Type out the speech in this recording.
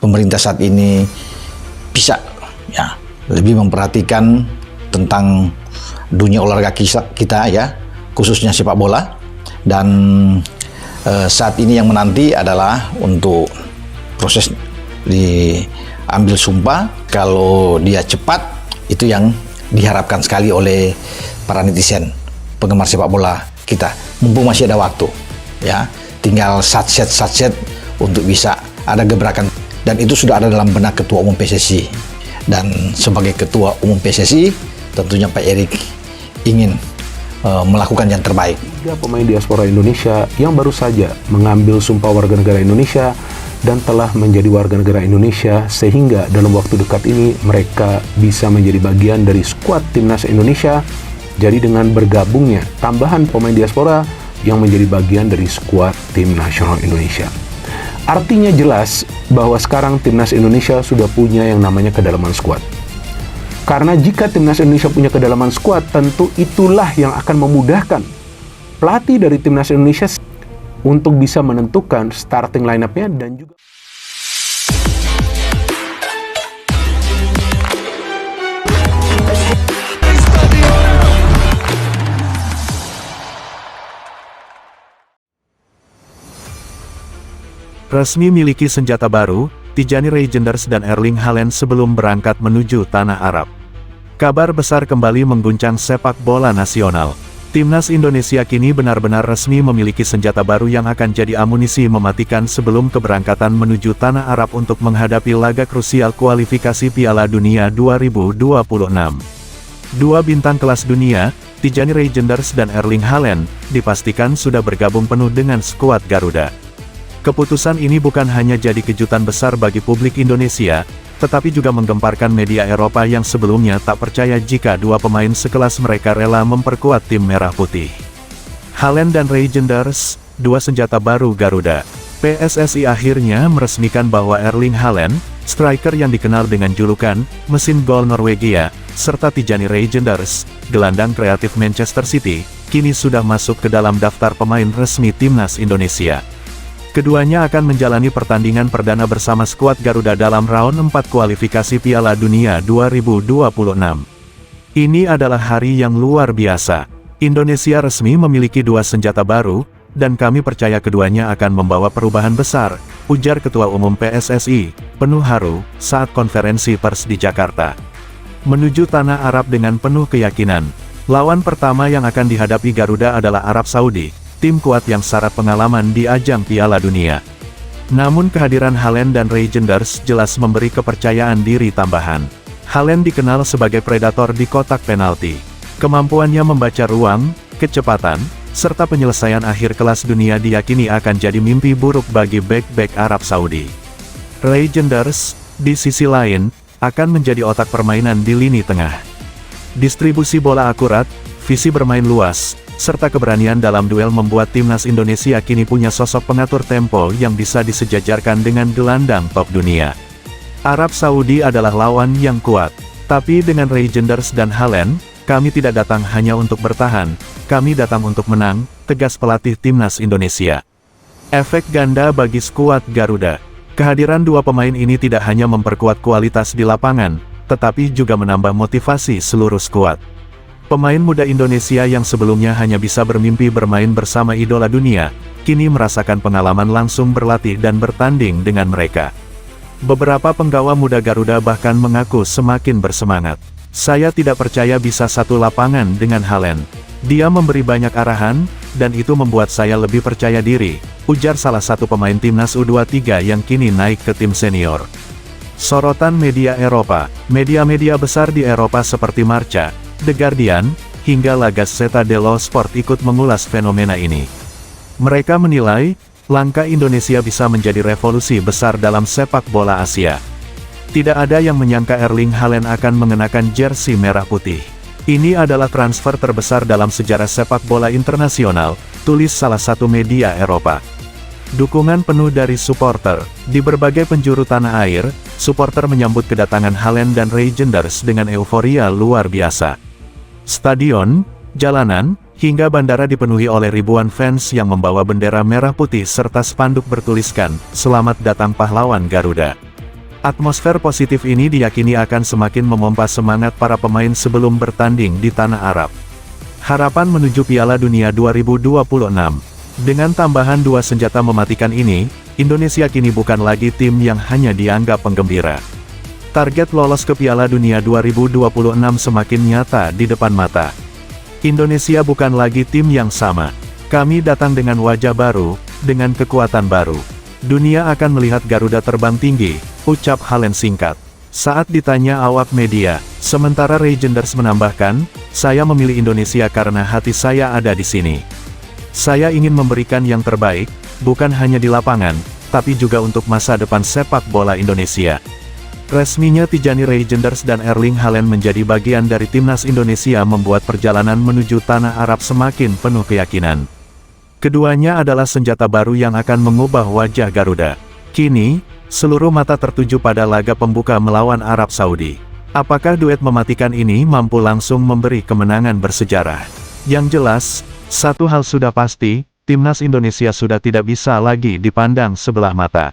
pemerintah saat ini bisa ya lebih memperhatikan tentang dunia olahraga kita ya, khususnya sepak bola. Dan saat ini yang menanti adalah untuk proses diambil sumpah. Kalau dia cepat, itu yang diharapkan sekali oleh para netizen penggemar sepak bola kita. Mumpung masih ada waktu ya, tinggal satset untuk bisa ada gebrakan, dan itu sudah ada dalam benak Ketua Umum PSSI. Dan sebagai Ketua Umum PSSI, tentunya Pak Erik ingin melakukan yang terbaik. 3 pemain diaspora Indonesia yang baru saja mengambil sumpah warga negara Indonesia dan telah menjadi warga negara Indonesia, sehingga dalam waktu dekat ini mereka bisa menjadi bagian dari skuad timnas Indonesia. Jadi dengan bergabungnya tambahan pemain diaspora yang menjadi bagian dari skuad tim nasional Indonesia, artinya jelas bahwa sekarang timnas Indonesia sudah punya yang namanya kedalaman skuad. Karena jika timnas Indonesia punya kedalaman skuad, tentu itulah yang akan memudahkan pelatih dari timnas Indonesia untuk bisa menentukan starting line-up-nya dan juga resmi miliki senjata baru, Tijani Reijnders dan Erling Haaland sebelum berangkat menuju tanah Arab. Kabar besar kembali mengguncang sepak bola nasional. Timnas Indonesia kini benar-benar resmi memiliki senjata baru yang akan jadi amunisi mematikan sebelum keberangkatan menuju tanah Arab untuk menghadapi laga krusial kualifikasi Piala Dunia 2026. Dua bintang kelas dunia, Tijani Reijnders dan Erling Haaland, dipastikan sudah bergabung penuh dengan skuad Garuda. Keputusan ini bukan hanya jadi kejutan besar bagi publik Indonesia, tetapi juga menggemparkan media Eropa yang sebelumnya tak percaya jika dua pemain sekelas mereka rela memperkuat tim Merah Putih. Haaland dan Reijnders, dua senjata baru Garuda. PSSI akhirnya meresmikan bahwa Erling Haaland, striker yang dikenal dengan julukan mesin gol Norwegia, serta Tijani Reijnders, gelandang kreatif Manchester City, kini sudah masuk ke dalam daftar pemain resmi timnas Indonesia. Keduanya akan menjalani pertandingan perdana bersama skuad Garuda dalam round 4 kualifikasi Piala Dunia 2026. Ini adalah hari yang luar biasa. Indonesia resmi memiliki dua senjata baru, dan kami percaya keduanya akan membawa perubahan besar, ujar Ketua Umum PSSI, penuh haru, saat konferensi pers di Jakarta. Menuju tanah Arab dengan penuh keyakinan, lawan pertama yang akan dihadapi Garuda adalah Arab Saudi, tim kuat yang syarat pengalaman di ajang Piala Dunia. Namun kehadiran Haaland dan Reijnders jelas memberi kepercayaan diri tambahan. Haaland dikenal sebagai predator di kotak penalti. Kemampuannya membaca ruang, kecepatan, serta penyelesaian akhir kelas dunia diyakini akan jadi mimpi buruk bagi bek-bek Arab Saudi. Reijnders, di sisi lain, akan menjadi otak permainan di lini tengah. Distribusi bola akurat, visi bermain luas, serta keberanian dalam duel membuat timnas Indonesia kini punya sosok pengatur tempo yang bisa disejajarkan dengan gelandang top dunia. Arab Saudi adalah lawan yang kuat, tapi dengan Reijnders dan Haaland, kami tidak datang hanya untuk bertahan, kami datang untuk menang, tegas pelatih timnas Indonesia. Efek ganda bagi skuad Garuda. Kehadiran dua pemain ini tidak hanya memperkuat kualitas di lapangan, tetapi juga menambah motivasi seluruh skuad. Pemain muda Indonesia yang sebelumnya hanya bisa bermimpi bermain bersama idola dunia, kini merasakan pengalaman langsung berlatih dan bertanding dengan mereka. Beberapa penggawa muda Garuda bahkan mengaku semakin bersemangat. Saya tidak percaya bisa satu lapangan dengan Haaland. Dia memberi banyak arahan, dan itu membuat saya lebih percaya diri, ujar salah satu pemain timnas U23 yang kini naik ke tim senior. Sorotan media Eropa. Media-media besar di Eropa seperti Marca, The Guardian, hingga La Gazzetta dello Sport ikut mengulas fenomena ini. Mereka menilai, langkah Indonesia bisa menjadi revolusi besar dalam sepak bola Asia. Tidak ada yang menyangka Erling Haaland akan mengenakan jersey merah putih. Ini adalah transfer terbesar dalam sejarah sepak bola internasional, tulis salah satu media Eropa. Dukungan penuh dari supporter. Di berbagai penjuru tanah air, supporter menyambut kedatangan Haaland dan Reijnders dengan euforia luar biasa. Stadion, jalanan, hingga bandara dipenuhi oleh ribuan fans yang membawa bendera merah putih serta spanduk bertuliskan, "Selamat datang pahlawan Garuda." Atmosfer positif ini diyakini akan semakin memompa semangat para pemain sebelum bertanding di tanah Arab. Harapan menuju Piala Dunia 2026. Dengan tambahan 2 senjata mematikan ini, Indonesia kini bukan lagi tim yang hanya dianggap penggembira. Target lolos ke Piala Dunia 2026 semakin nyata di depan mata. Indonesia bukan lagi tim yang sama. Kami datang dengan wajah baru, dengan kekuatan baru. Dunia akan melihat Garuda terbang tinggi, ucap Haaland singkat. Saat ditanya awak media, sementara Reijenders menambahkan, saya memilih Indonesia karena hati saya ada di sini. Saya ingin memberikan yang terbaik, bukan hanya di lapangan, tapi juga untuk masa depan sepak bola Indonesia. Resminya Tijani Reijenders dan Erling Haaland menjadi bagian dari timnas Indonesia membuat perjalanan menuju tanah Arab semakin penuh keyakinan. Keduanya adalah senjata baru yang akan mengubah wajah Garuda. Kini, seluruh mata tertuju pada laga pembuka melawan Arab Saudi. Apakah duet mematikan ini mampu langsung memberi kemenangan bersejarah? Yang jelas, satu hal sudah pasti, timnas Indonesia sudah tidak bisa lagi dipandang sebelah mata.